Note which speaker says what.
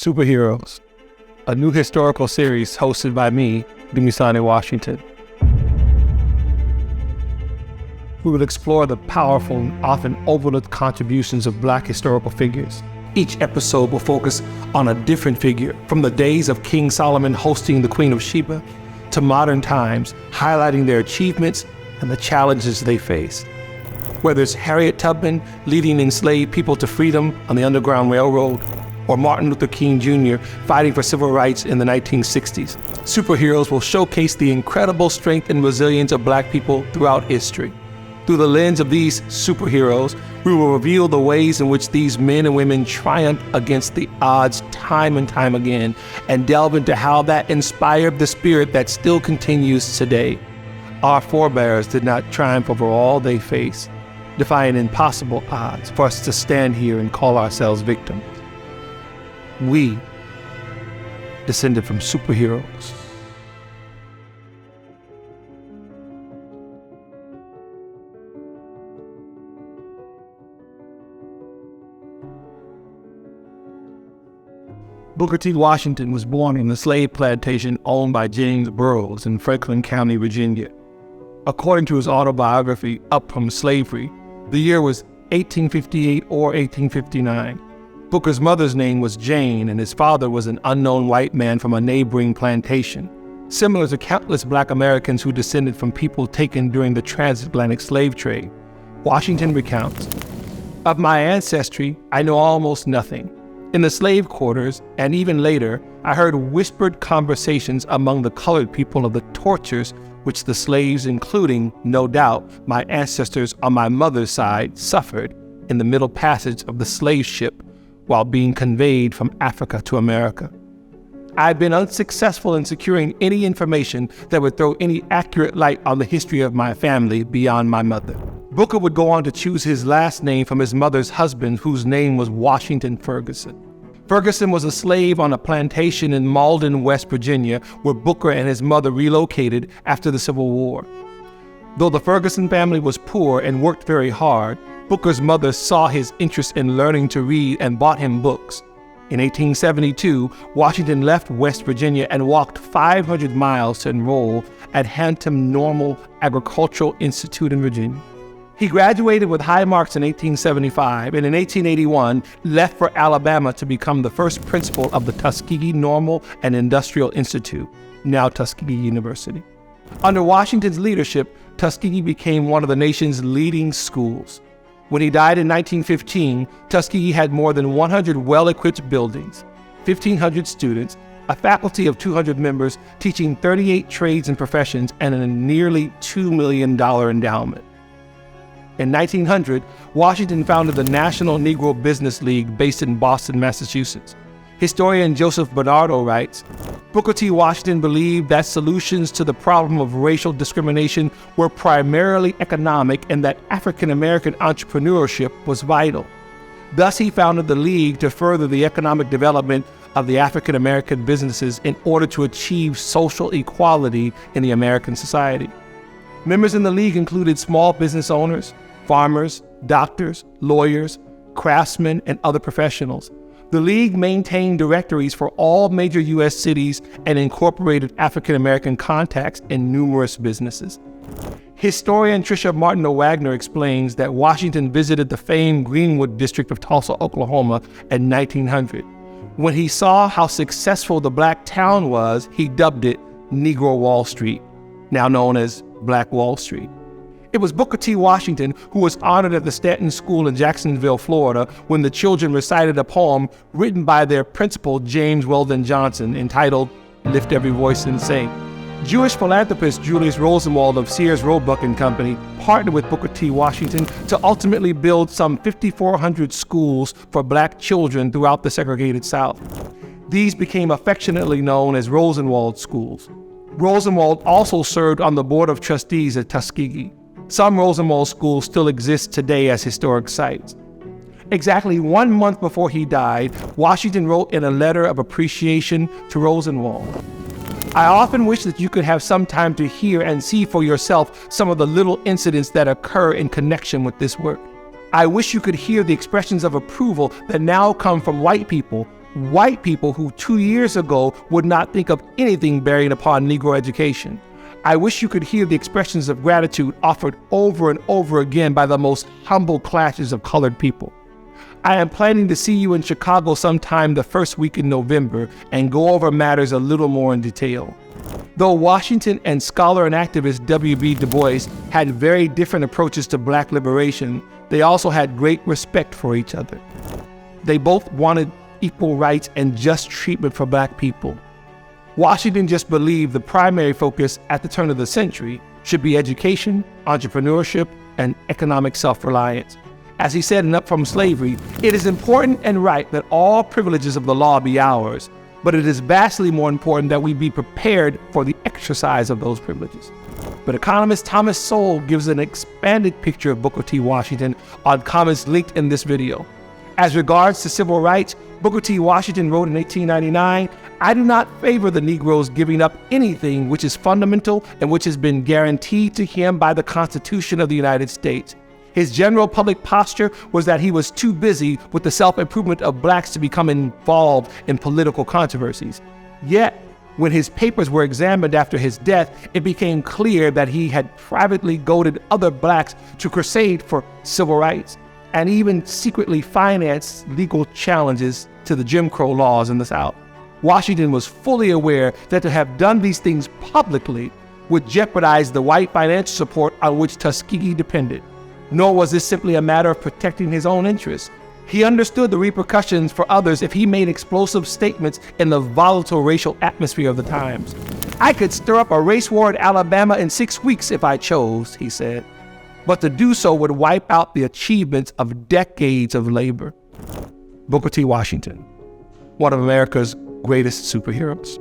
Speaker 1: Superheroes, a new historical series hosted by me, Bookertwashington. We will explore the powerful and often overlooked contributions of Black historical figures. Each episode will focus on a different figure, from the days of King Solomon hosting the Queen of Sheba to modern times, highlighting their achievements and the challenges they faced. Whether it's Harriet Tubman leading enslaved people to freedom on the Underground Railroad, or Martin Luther King Jr. fighting for civil rights in the 1960s, Superheroes will showcase the incredible strength and resilience of Black people throughout history. Through the lens of these superheroes, we will reveal the ways in which these men and women triumphed against the odds time and time again, and delve into how that inspired the spirit that still continues today. Our forebears did not triumph over all they faced, defying impossible odds for us to stand here and call ourselves victims. We descended from superheroes. Booker T. Washington was born on the slave plantation owned by James Burroughs in Franklin County, Virginia. According to his autobiography, Up from Slavery, the year was 1858 or 1859. Booker's mother's name was Jane, and his father was an unknown white man from a neighboring plantation. Similar to countless Black Americans who descended from people taken during the transatlantic slave trade, Washington recounts, "Of my ancestry, I know almost nothing. In the slave quarters, and even later, I heard whispered conversations among the colored people of the tortures which the slaves, including, no doubt, my ancestors on my mother's side, suffered in the middle passage of the slave ship while being conveyed from Africa to America. I've been unsuccessful in securing any information that would throw any accurate light on the history of my family beyond my mother." Booker would go on to choose his last name from his mother's husband, whose name was Washington Ferguson. Ferguson was a slave on a plantation in Malden, West Virginia, where Booker and his mother relocated after the Civil War. Though the Ferguson family was poor and worked very hard, Booker's mother saw his interest in learning to read and bought him books. In 1872, Washington left West Virginia and walked 500 miles to enroll at Hampton Normal Agricultural Institute in Virginia. He graduated with high marks in 1875, and in 1881 left for Alabama to become the first principal of the Tuskegee Normal and Industrial Institute, now Tuskegee University. Under Washington's leadership, Tuskegee became one of the nation's leading schools. When he died in 1915, Tuskegee had more than 100 well-equipped buildings, 1,500 students, a faculty of 200 members teaching 38 trades and professions, and a nearly $2 million endowment. In 1900, Washington founded the National Negro Business League based in Boston, Massachusetts. Historian Joseph Bernardo writes, "Booker T. Washington believed that solutions to the problem of racial discrimination were primarily economic and that African-American entrepreneurship was vital. Thus, he founded the League to further the economic development of the African-American businesses in order to achieve social equality in the American society. Members in the League included small business owners, farmers, doctors, lawyers, craftsmen, and other professionals. The League maintained directories for all major U.S. cities and incorporated African-American contacts in numerous businesses." Historian Tricia Martineau Wagner explains that Washington visited the famed Greenwood district of Tulsa, Oklahoma in 1900. When he saw how successful the Black town was, he dubbed it Negro Wall Street, now known as Black Wall Street. It was Booker T. Washington who was honored at the Stanton School in Jacksonville, Florida, when the children recited a poem written by their principal, James Weldon Johnson, entitled "Lift Every Voice and Sing." Jewish philanthropist Julius Rosenwald of Sears Roebuck and Company partnered with Booker T. Washington to ultimately build some 5,400 schools for Black children throughout the segregated South. These became affectionately known as Rosenwald schools. Rosenwald also served on the Board of Trustees at Tuskegee. Some Rosenwald schools still exist today as historic sites. Exactly 1 month before he died, Washington wrote in a letter of appreciation to Rosenwald, "I often wish that you could have some time to hear and see for yourself some of the little incidents that occur in connection with this work. I wish you could hear the expressions of approval that now come from white people white people who 2 years ago would not think of anything bearing upon Negro education. I wish you could hear the expressions of gratitude offered over and over again by the most humble classes of colored people. I am planning to see you in Chicago sometime the first week in November and go over matters a little more in detail. Though Washington and scholar and activist W.B. Du Bois had very different approaches to Black liberation, they also had great respect for each other. They both wanted equal rights and just treatment for Black people. Washington just believed the primary focus at the turn of the century should be education, entrepreneurship, and economic self-reliance. As he said in Up From Slavery, it is important and right that all privileges of the law be ours, but it is vastly more important that we be prepared for the exercise of those privileges. But economist Thomas Sowell gives an expanded picture of Booker T. Washington on comments linked in this video. As regards to civil rights, Booker T. Washington wrote in 1899, "I do not favor the Negroes giving up anything which is fundamental and which has been guaranteed to him by the Constitution of the United States." His general public posture was that he was too busy with the self-improvement of Blacks to become involved in political controversies. Yet, when his papers were examined after his death, it became clear that he had privately goaded other Blacks to crusade for civil rights, and even secretly financed legal challenges to the Jim Crow laws in the South. Washington was fully aware that to have done these things publicly would jeopardize the white financial support on which Tuskegee depended. Nor was this simply a matter of protecting his own interests. He understood the repercussions for others if he made explosive statements in the volatile racial atmosphere of the times. "I could stir up a race war in Alabama in 6 weeks if I chose," he said. But to do so would wipe out the achievements of decades of labor. Booker T. Washington, one of America's greatest superheroes.